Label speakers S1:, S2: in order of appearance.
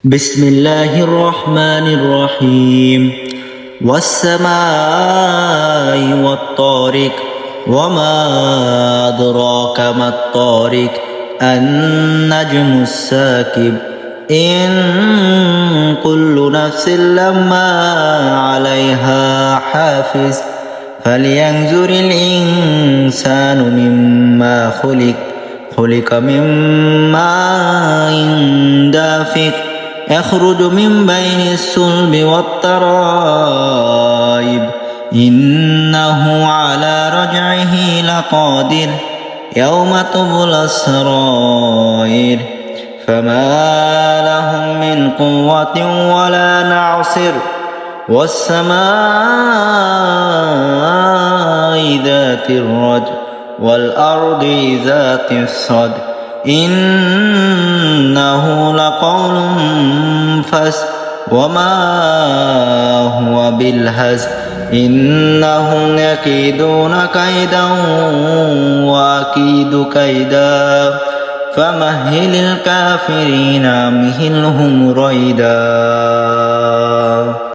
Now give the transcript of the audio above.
S1: بسم الله الرحمن الرحيم والسماء والطارق وما أدراك ما الطارق النجم الساكب إن كل نفس لما عليها حافظ فلينظر الإنسان مما خلق من ماء دافق يخرج من بين الصلب والترائب إنه على رجعه لقادر يوم تبلى السرائر فما لهم من قوة ولا ناصر والسماء ذات الرجع والأرض ذات الصدع إنه لقول فصل وما هو بالهزل إنهم يكيدون كيدا وأكيد كيدا فمهل الكافرين أمهلهم رويدا.